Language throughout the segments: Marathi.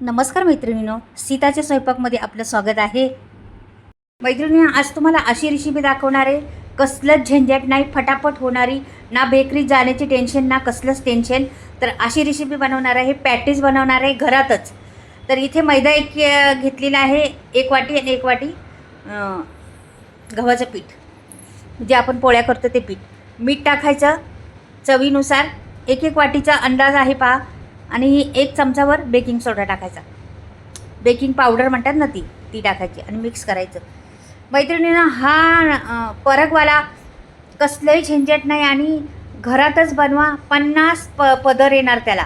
नमस्कार मैत्रिणींनो, सीताच्या स्वयंपाकमध्ये आपलं स्वागत आहे. मैत्रिणींनो, आज तुम्हाला अशी रेसिपी दाखवणार आहे, कसलंच झंझट नाही, फटाफट होणारी, ना बेकरीत जाण्याची टेन्शन ना कसलंच टेन्शन. तर अशी रेसिपी बनवणार आहे, पॅटीस बनवणार आहे घरातच. तर इथे मैदा घेतलेला आहे, 1 वाटी आणि 1 वाटी गव्हाचं पीठ, जे आपण पोळ्या करतो ते पीठ. मीठ टाकायचं चवीनुसार, 1 वाटीचा अंदाज आहे पहा. आणि 1 चमचावर बेकिंग सोडा टाकायचा, बेकिंग पावडर म्हणतात ना ती टाकायची आणि मिक्स करायचं. मैत्रिणींना हा परकवाला कसलंही झंझट नाही आणि घरातच बनवा. 50 पदर येणार त्याला.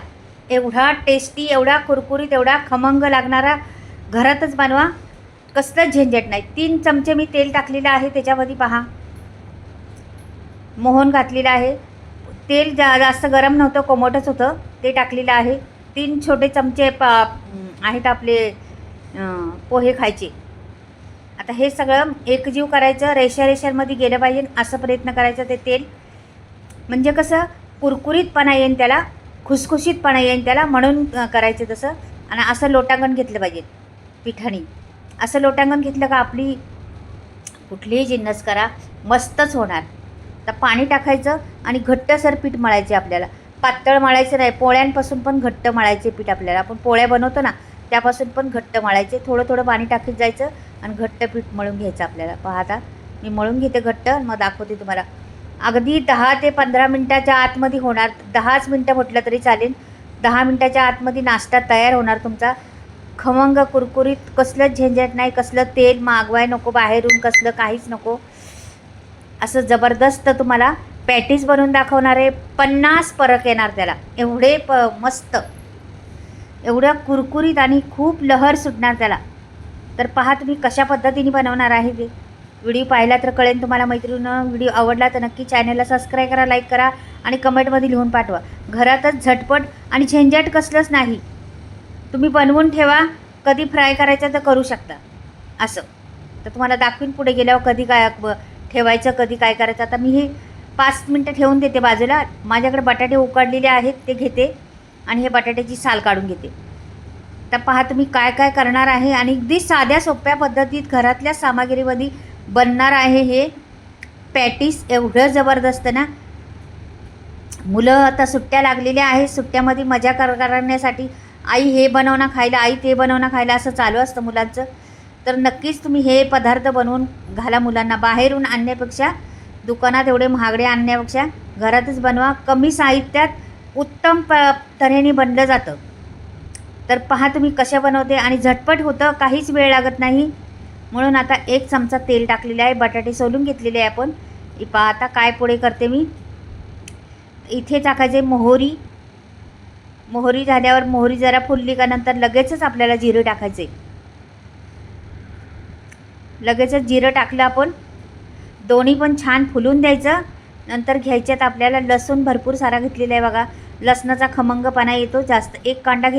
एवढा टेस्टी, एवढा कुरकुरीत, एवढा खमंग लागणारा घरातच बनवा, कसलंच झंझट नाही. 3 चमचे मी तेल टाकलेलं आहे, त्याच्यामध्ये पहा मोहन घातलेलं आहे. तेल जास्त गरम नव्हतं, कोमटच होतं, ते टाकलेलं आहे. 3 छोटे चमचे आहेत आपले पोहे खायचे. आता हे सगळं एकजीव करायचं, रेषामध्ये गेलं पाहिजे असं प्रयत्न करायचा. ते तेल म्हणजे कसं कुरकुरीतपणा येईल त्याला, खुसखुशीतपणा येईल त्याला, म्हणून करायचं तसं. आणि असं लोटांगण घेतलं पाहिजे पिठाने. असं लोटांगण घेतलं का आपली कुठलीही जिन्नस करा मस्तच होणार. तर पाणी टाकायचं आणि घट्टसर पीठ मळायचे आपल्याला. पातळ मळायचं नाही, पोळ्यांपासून पण घट्ट मळायचे पीठ आपल्याला. आपण पोळ्या बनवतो ना त्यापासून पण घट्ट मळायचे. थोडं थोडं पाणी टाकीत जायचं आणि घट्ट पीठ मळून घ्यायचं आपल्याला. पाहता मी मळून घेते घट्ट, मग दाखवते तुम्हाला. अगदी 10 ते 15 मिनटाच्या आतमध्ये होणार. 10च मिनटं म्हटलं तरी चालेल. 10 मिनटाच्या आतमध्ये नाश्ता तयार होणार तुमचा, खमंग कुरकुरीत. कसलंच झंझट नाही, कसलं तेल मागवाय नको बाहेरून, कसलं काहीच नको. असं जबरदस्त तुम्हाला पॅटीस बनवून दाखवणार आहे. 50 परक येणार त्याला, एवढे मस्त, एवढ्या कुरकुरीत आणि खूप लहर सुटणार त्याला. तर पहा तुम्ही कशा पद्धतीने बनवणार आहे ते. व्हिडिओ पाहिला तर कळेल तुम्हाला. मैत्रिणींनो, व्हिडिओ आवडला तर नक्की चॅनलला सबस्क्राईब करा, लाईक करा आणि कमेंटमध्ये लिहून पाठवा. घरातच झटपट आणि झंझट कसलंच नाही. तुम्ही बनवून ठेवा, कधी फ्राय करायचं तर करू शकता असं. तर तुम्हाला दाखवीन पुढे गेल्यावर कधी काय ठेवायचं, कधी काय करायचं. आता मी हे 5 मिनटं ठेवून देते बाजूला. माझ्याकडे बटाटे उकडलेले आहेत ते घेते आणि हे बटाट्याची साल काढून घेते. तर पहा तुम्ही काय काय करणार आहे आणि अगदी साध्या सोप्या पद्धतीत घरातल्या सामग्रीमध्ये बनणार आहे हे पॅटीस. एवढं जबरदस्त ना. मुलं आता सुट्ट्या लागलेल्या आहेत, सुट्ट्यामध्ये मजा करण्यासाठी आई हे बनवणं खायला, आई ते बनवणं खायला असं चालू असतं मुलांचं. तर नक्कीच तुम्ही हे पदार्थ बनवून घाला मुलांना. बाहेरून आणण्यापेक्षा, दुकानात एवढे महागडे आणण्यापेक्षा घरातच बनवा. कमी साहित्यात उत्तम तऱ्हेने बनलं जातं. तर पहा तुम्ही कशा बनवते आणि झटपट होतं, काहीच वेळ लागत नाही. म्हणून आता 1 चमचा तेल टाकलेले आहे. बटाटे सोलून घेतलेले आहे आपण. पहा आता काय पुढे करते मी. इथे टाकायचे मोहरी. मोहरी झाल्यावर, मोहरी जरा फुलली का नंतर लगेचच आपल्याला जिरं टाकायचे. लगेचच जिरं टाकलं आपण. दोन्ही पण छान फुलून द्यायचं. नंतर घ्यायच्यात आपल्याला लसूण भरपूर सारा घेतलेला आहे बघा. लसणाचा खमंगपणा येतो जास्त. 1 कांदा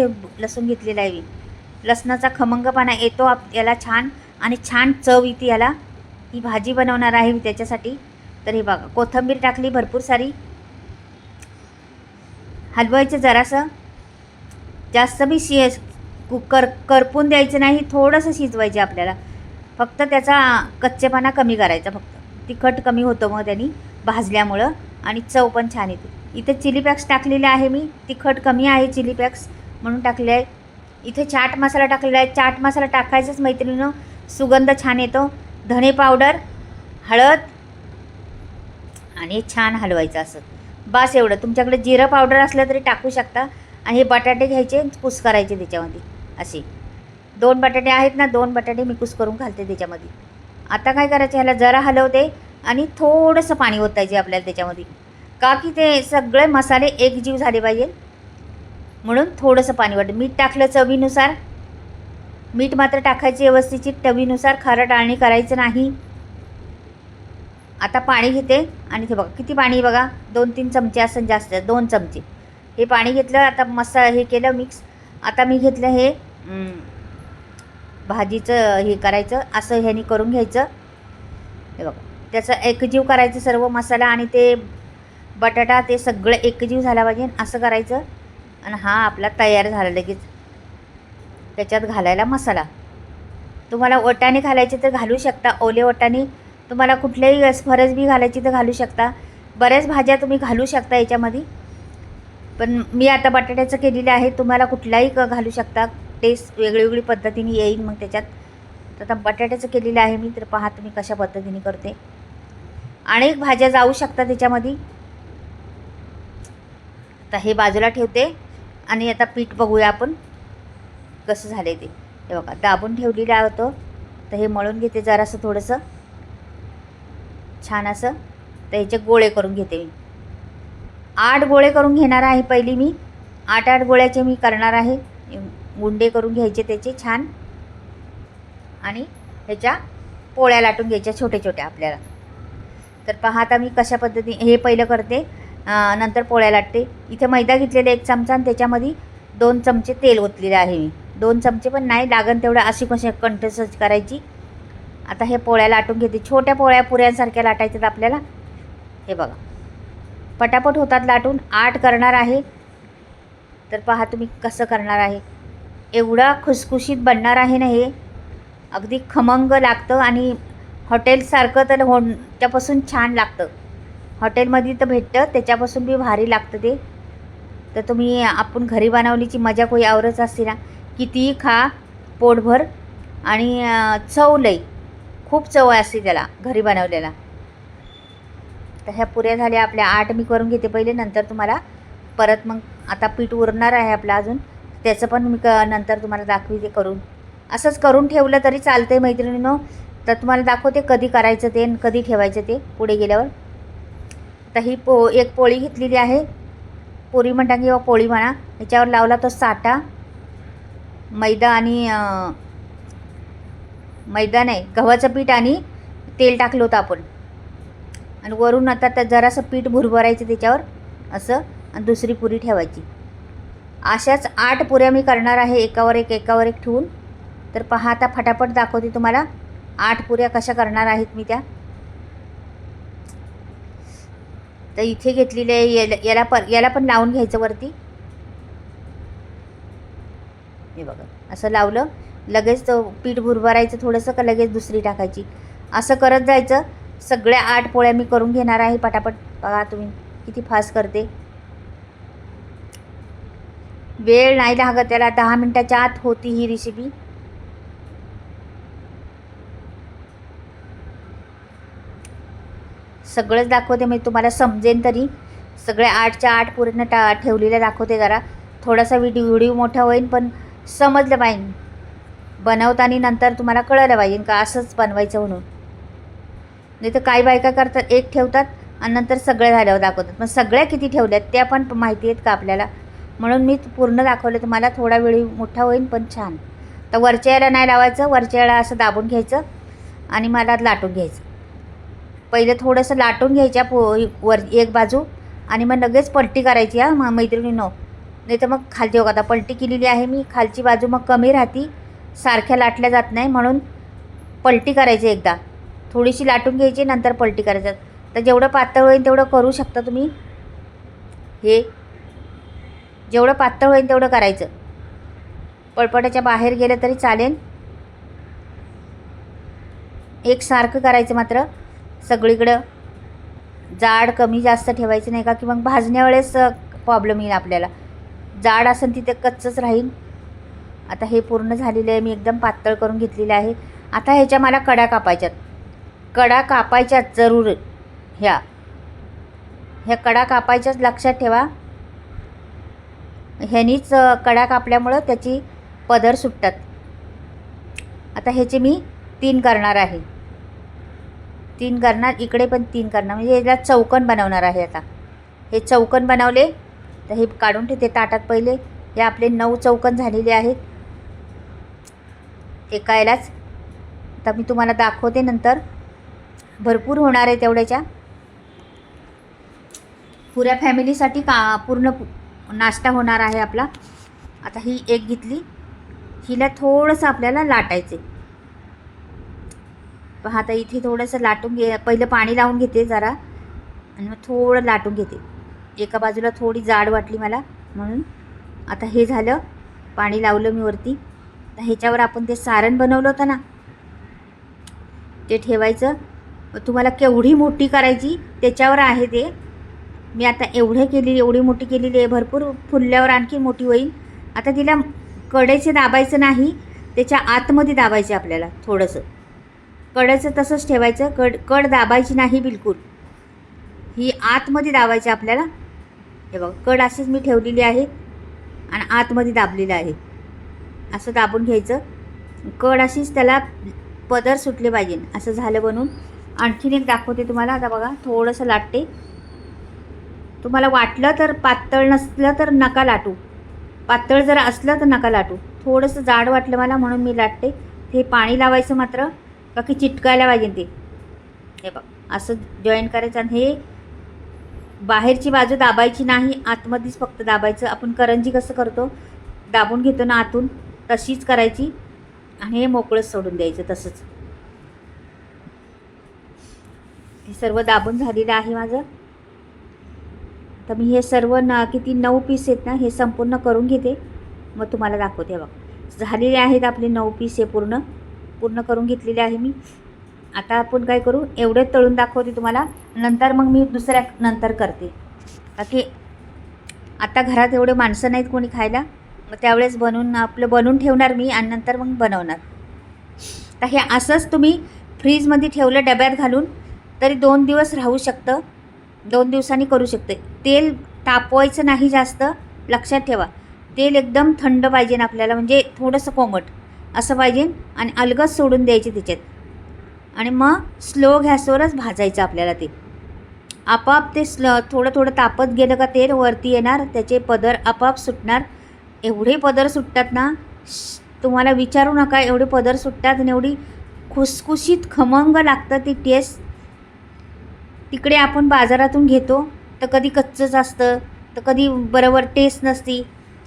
लसूण घेतलेला आहे मी. लसणाचा खमंगपणा येतो याला छान, आणि छान चव येते याला. ही भाजी बनवणार आहे मी त्याच्यासाठी. तर हे बघा, कोथिंबीर टाकली भरपूर सारी. हलवायचं जरासं, जास्त बी करपून द्यायचं नाही, थोडंसं शिजवायचं आपल्याला. फक्त त्याचा कच्चेपणा कमी करायचा. फक्त तिखट कमी होतं मग त्यांनी भाजल्यामुळं, आणि चव पण छान येते. इथे चिली फ्लेक्स टाकलेले आहे मी. तिखट कमी आहे चिली फ्लेक्स म्हणून टाकले आहे. इथे चाट मसाला टाकलेला आहे. चाट मसाला टाकायचाच मैत्रिणीनं, सुगंध छान येतो. धणे पावडर, हळद, आणि छान हलवायचं असं. बस एवढं. तुमच्याकडे जिरं पावडर असलं तरी टाकू शकता. आणि हे बटाटे घ्यायचे, कुस करायचे त्याच्यामध्ये असे. 2 बटाटे आहेत ना, 2 बटाटे मी कुस करून घालते त्याच्यामध्ये. आता काय करायचं, ह्याला जरा हलवते आणि थोडंसं पाणी ओतायचे आपल्याला त्याच्यामध्ये, का की ते सगळे मसाले एकजीव झाले पाहिजे म्हणून थोडंसं पाणी वाटतं. मीठ टाकलं चवीनुसार. मीठ मात्र टाकायचे व्यवस्थित चवीनुसार, खारट आळणी करायचं नाही. आता पाणी घेते आणि ते बघा किती पाणी बघा, 2-3 चमचे असं, जास्त 2 चमचे हे पाणी घेतलं. आता हे केलं मिक्स. आता मी घेतलं हे भाजीचं हे करायचं असं, ह्यानी करून घ्यायचं. हे बघा, त्याचं एकजीव करायचं सर्व मसाला आणि ते बटाटा, ते सगळं एकजीव झाला पाहिजे असं करायचं. आणि हा आपला तयार झाला लगेच. त्याच्यात घालायला मसाला. तुम्हाला वाटाणे घालायचे तर घालू शकता, ओले वाटाणे. तुम्हाला कुठल्याही फरसबी घालायची तर घालू शकता. बऱ्याच भाज्या तुम्ही घालू शकता याच्यामध्ये, पण मी आता बटाट्याचं केलेलं आहे. तुम्हाला कुठलाही घालू शकता, टेस्ट वेगळी पद्धतीने येईल मग त्याच्यात. तर आता बटाट्याचं केलेलं आहे मी, तर पहा तुम्ही कशा पद्धतीने करते. अनेक भाज्या जाऊ शकतात त्याच्यामध्ये. आता हे बाजूला ठेवते आणि आता पीठ बघूया आपण कसं झालं ते. हे बघा दाबून ठेवलेलं होतं, तर हे मळून घेते जरासं थोडंसं छान असं. तर ह्याचे गोळे करून घेते मी. 8 गोळे करून घेणार आहे पहिली मी. 8 गोळ्याचे मी करणार आहे. गुंडे करून घ्यायचे त्याचे छान, आणि ह्याच्या पोळ्या लाटून घ्यायच्या छोटे छोट्या आपल्याला. तर पहा आता मी कशा पद्धतीने हे पहिलं करते, नंतर पोळ्या लाटते. इथे मैदा घेतलेला 1 चमचा आणि त्याच्यामध्ये 2 चमचे तेल ओतलेले आहे मी. 2 चमचे पण नाही, लागन तेवढं अशी कशी कंटसच करायची. आता हे पोळ्या लाटून घेते. छोट्या पोळ्या पुऱ्यांसारख्या लाटायच्यात आपल्याला. हे बघा पटापट होतात लाटून. 8 करणार आहे, तर पहा तुम्ही कसं करणार आहे. एवढा खुसखुशीत बनणार आहे ना हे, अगदी खमंग लागतं आणि हॉटेलसारखं तर त्यापासून छान लागतं. हॉटेलमध्ये तर भेटतं त्याच्यापासून बी भारी लागतं ते. तर तुम्ही आपण घरी बनवलीची मजा कोई आवरच असते ना. कितीही खा पोटभर, आणि चव लई खूप चव असते त्याला घरी बनवलेला. तर ह्या पुऱ्या झाल्या आपल्या 8 मी करून घेते पहिले, नंतर तुम्हाला परत मग आता पीठ उरणार आहे आपलं अजून, त्याचं पण मी नंतर तुम्हाला दाखवते करून. असंच करून ठेवलं तरी चालतं मैत्रिणींनो. तर तुम्हाला दाखवते कधी करायचं ते आणि कधी ठेवायचं ते पुढे गेल्यावर. आता ही एक पोळी घेतलेली आहे, पुरी म्हणता किंवा पोळी म्हणा. ह्याच्यावर लावला तो साठा. मैदा आणि मैदा नाही, गव्हाचं पीठ आणि तेल टाकलं होतं आपण. आणि वरून आता तर जरासं पीठ भुरभरायचं त्याच्यावर असं, आणि दुसरी पुरी ठेवायची. अशाच 8 पुऱ्या मी करणार आहे एकावर एक ठेवून. तर पहा आता फटाफट दाखवते तुम्हाला 8 पुऱ्या कशा करणार आहेत मी त्या. तर इथे घेतलेले याला पण लावून घ्यायचं वरती. हे बघा असं लावलं, लगेच पीठ भुरभरायचं थोडंसं, का लगेच दुसरी टाकायची. असं करत जायचं. सगळ्या 8 पोळ्या मी करून घेणार आहे पटापट. बघा तुम्ही किती फास्ट करते. वेळ नाही लागत त्याला, 10 मिनटाच्या आत होती ही रेसिपी. सगळंच दाखवते मी तुम्हाला समजेन तरी. सगळ्या 8च्या 8 पूर्ण ठेवलेल्या दाखवते. जरा थोडासा व्हिडिओ मोठा होईल, पण समजलं पाहिजे बनवताना. नंतर तुम्हाला कळलं पाहिजे का असंच बनवायचं म्हणून. नाही तर काही बायका करतात, एक ठेवतात आणि नंतर सगळ्या झाल्यावर दाखवतात. मग सगळ्या किती ठेवल्यात त्या पण माहिती आहेत का आपल्याला, म्हणून मी पूर्ण दाखवलं. तुम्हाला थोडा वेळ मोठा होईल पण छान. तर वरच्या याला नाही लावायचं, वरच्या याला असं दाबून घ्यायचं आणि मला लाटून घ्यायचं. पहिलं थोडंसं लाटून घ्यायच्या वर एक बाजू, आणि मग लगेच पलटी करायची. मग मैत्रिणींनो, नाही तर मग खालची बघा आता पलटी केलेली आहे मी. खालची बाजू मग कमी राहती, सारख्या लाटल्या जात नाही, म्हणून पलटी करायची. एकदा थोडीशी लाटून घ्यायची, नंतर पलटी करायचं. तर जेवढं पातळ होईल तेवढं करू शकता तुम्ही. हे जेवढं पातळ होईल तेवढं करायचं. पळपटाच्या बाहेर गेलं तरी चालेल, एकसारखं करायचं. मात्र सगळीकडं जाड कमी जास्त ठेवायचं नाही का, की मग भाजण्या वेळेस प्रॉब्लेम येईल आपल्याला. जाड असेल तिथे कच्चंच राहील. आता हे पूर्ण झालेलं आहे, मी एकदम पातळ करून घेतलेलं आहे. आता ह्याच्या मला कडा कापायच्यात. कडा कापायच्यात जरूर. ह्या कडा कापायच्याच, लक्षात ठेवा. ह्यानीच कडा कापल्यामुळं त्याची पदर सुटतात. आता ह्याचे मी 3 करणार आहे. 3 करणार, इकडे पण 3 करणार, म्हणजे याला चौकन बनवणार आहे. आता हे चौकन बनवले तर हे काढून ठेवते ताटात पहिले. हे आपले 9 चौकन झालेले आहेत एका यालाच. आता मी तुम्हाला दाखवते नंतर. भरपूर होणार आहे तेवढ्याच्या. पुऱ्या फॅमिलीसाठी पूर्ण नाश्ता होणार आहे आपला. आता ही एक घेतली, हिला थोडंसं आपल्याला लाटायचे. पहा आता इथे थोडंसं लाटून पहिलं पाणी लावून घेते जरा, आणि मग थोडं लाटून घेते. एका बाजूला थोडी जाड वाटली मला म्हणून. आता हे झालं, पाणी लावलं मी वरती. आता ह्याच्यावर आपण ते सारण बनवलं होतं ना ते ठेवायचं. तुम्हाला केवढी मोठी करायची त्याच्यावर आहे ते. मी आता एवढी मोठी केलेली आहे. भरपूर फुलल्यावर आणखी मोठी होईल. आता तिला कडेचे दाबायचं नाही, त्याच्या आतमध्ये दाबायचे आपल्याला थोडंसं. कडेचं तसंच ठेवायचं, कड दाबायची नाही बिलकुल. ही आतमध्ये दाबायची आपल्याला. हे बघा कड अशीच मी ठेवलेली आहे आणि आतमध्ये दाबलेलं आहे. असं दाबून घ्यायचं. कड अशीच त्याला पदर सुटले पाहिजे. असं झालं बनून. आणखीन एक दाखवते तुम्हाला. आता बघा थोडंसं लाटते. तुम्हाला वाटलं तर पातळ नसलं तर नका लाटू. पातळ जर असलं तर नका लाटू. थोडंसं जाड वाटलं मला म्हणून मी लाटते. ते पाणी लावायचं मात्र बाकी चिटकायला पाहिजे ते. हे बघ असं जॉईन करायचं आणि हे बाहेरची बाजू दाबायची नाही, आतमध्येच फक्त दाबायचं. आपण करंजी कसं करतो दाबून घेतो ना आतून, तशीच करायची आणि हे मोकळंच सोडून द्यायचं तसंच. हे सर्व दाबून झालेलं आहे माझं. तर मी हे सर्व किती 9 पीस आहेत ना हे संपूर्ण करून घेते, मग तुम्हाला दाखवते. बघा झालेले आहेत आपले 9 पीस. हे पूर्ण करून घेतलेले आहे मी. आता आपण काय करू, एवढे तळून दाखवते तुम्हाला. नंतर मग मी दुसऱ्या नंतर करते, बाकी आता घरात एवढे माणसं नाहीत कोणी खायला. मग त्यावेळेस बनवून ठेवणार मी आणि नंतर मग बनवणार. तर हे असंच तुम्ही फ्रीजमध्ये ठेवलं डब्यात घालून तरी 2 दिवस राहू शकतं. 2 दिवसांनी करू शकते. तेल तापवायचं नाही जास्त, लक्षात ठेवा. तेल एकदम थंड पाहिजे ना आपल्याला, म्हणजे थोडंसं कोमट असं पाहिजे आणि अलगद सोडून द्यायचे त्याच्यात. आणि मग स्लो गॅसवरच भाजायचं आपल्याला ते. आपोआप ते थोडं तापत गेलं का तेल वरती येणार, त्याचे पदर आपोआप सुटणार. एवढे पदर सुटतात ना तुम्हाला विचारू नका. एवढे पदर सुटतात आणि एवढी खुसखुशीत खमंग लागतं ती टेस्ट. तिकडे आपण बाजारातून घेतो तर कधी कच्चंच असतं, तर कधी बरोबर टेस्ट नसती,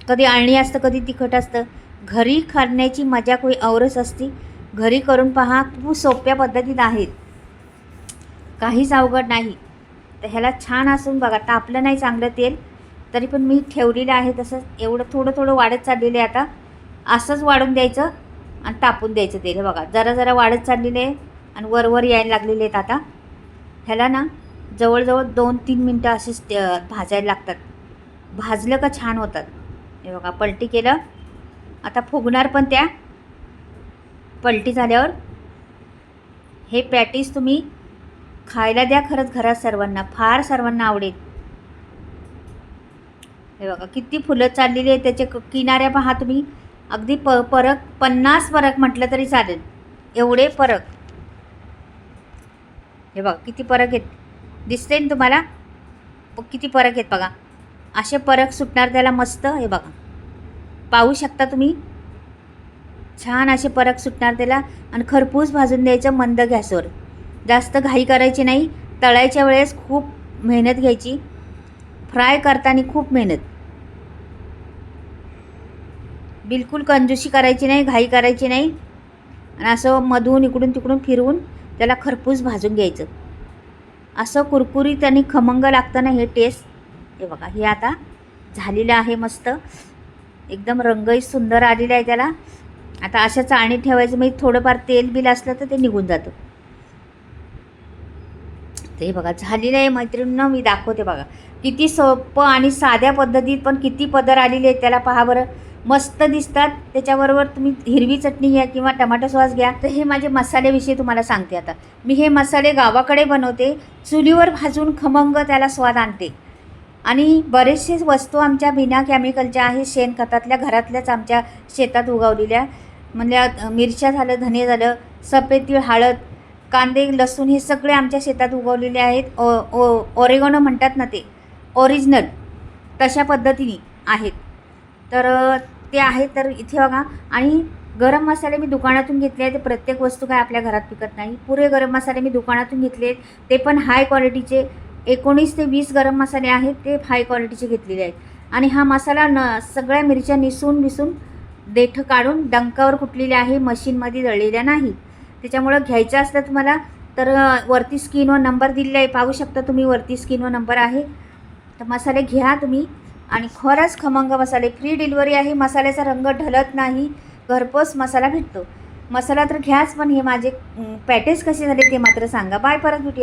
कधी आळणी असतं, कधी तिखट असतं. घरी खाण्याची मजा कोई औरच असती. घरी करून पहा, खूप सोप्या पद्धतीत आहेत, काहीच अवघड नाही. तर ह्याला छान असून बघा तापलं नाही चांगलं तेल, तरी पण मी ठेवलेलं आहे तसंच. एवढं थोडं वाढत चाललेलं आहे. आता असंच वाढून द्यायचं आणि तापून द्यायचं तेल. हे बघा जरा वाढत चाललेलं आहे आणि वर यायला लागलेले आहेत. आता ह्याला ना जवळजवळ 2-3 मिनटं असेच भाजायला लागतात. भाजलं का छान होतात. हे बघा पलटी केलं, आता फुगणार पण त्या. पलटी झाल्यावर हे पॅटीस तुम्ही खायला द्या. खरंच घरात फार सर्वांना आवडेल. हे बघा किती फुलं चाललेली आहेत. त्याचे किनाऱ्या पहा तुम्ही. अगदी परक 50 परक म्हटलं तरी चालेल, एवढे परक. हे बघा किती परक आहेत, दिसते ना तुम्हाला किती परक आहेत बघा. असे परक सुटणार त्याला मस्त. हे बघा पाहू शकता तुम्ही, छान असे परक सुटणार त्याला. आणि खरपूस भाजून द्यायचं मंद गॅसवर. जास्त घाई करायची नाही. तळायच्या वेळेस खूप मेहनत घ्यायची, फ्राय करताना खूप मेहनत. बिलकुल कंजूसी करायची नाही, घाई करायची नाही. आणि असं मधून इकडून तिकडून फिरवून त्याला खरपूस भाजून घ्यायचं. असं कुरकुरीत आणि खमंग लागतं ना हे टेस्ट. हे बघा हे आता झालेलं आहे मस्त. एकदम रंगही सुंदर आलेला आहे त्याला. आता अशा चाळणीत ठेवायचं, म्हणजे थोडंफार तेल बिल असलं तर ते निघून जातं. ते बघा झालेलं आहे मैत्रिणींनो. मी दाखवते बघा किती सोपं आणि साध्या पद्धतीत पण किती पदर आलेले आहेत त्याला. पहा बरं मस्त दिसतात. त्याच्याबरोबर तुम्ही हिरवी चटणी घ्या किंवा टमाटो सॉस घ्या. तर हे माझे मसाल्याविषयी तुम्हाला सांगते. आता मी हे मसाले गावाकडे बनवते, चुलीवर भाजून खमंग त्याला स्वाद आणते. आणि बरेचसे वस्तू आमच्या बिना केमिकलच्या आहे, शेणखतातल्या, घरातल्याच आमच्या शेतात उगवलेल्या. म्हणजे मिरच्या झालं, धने झालं, सफेद तीळ, हळद, कांदे, लसूण हे सगळे आमच्या शेतात उगवलेले आहेत. ओरेगोनो म्हणतात ना ते ओरिजिनल, तशा पद्धतीने आहेत. तर ते आहेत. तर इथे बघा. आणि गरम मसाले मी दुकानातून घेतले आहेत. प्रत्येक वस्तू काय आपल्या घरात पिकत नाही. पुरे गरम मसाले मी दुकानातून घेतले आहेत, ते पण हाय क्वालिटीचे. 19 ते 20 गरम मसाले आहेत, ते हाय क्वालिटीचे घेतलेले आहेत. आणि हा मसाला सगळ्या मिरच्या निसून देठं काढून डंकावर कुटलेले आहे, मशीनमध्ये दळलेल्या नाही. त्याच्यामुळं घ्यायचं असलं तुम्हाला तर वरती स्क्रीनवर नंबर दिलेला आहे, पाहू शकता तुम्ही. वरती स्क्रीनवर नंबर आहे. तर मसाले घ्या तुम्ही. आणि खरंच खमंग मसाले. फ्री डिलिव्हरी आहे. मसाल्याचा रंग ढळत नाही, घरपोच मसाला भेटतो. मसाला तर घ्याच, पण हे माझे पॅटेज कसे झाले ते मात्र सांगा. बाय, परत भेटूया.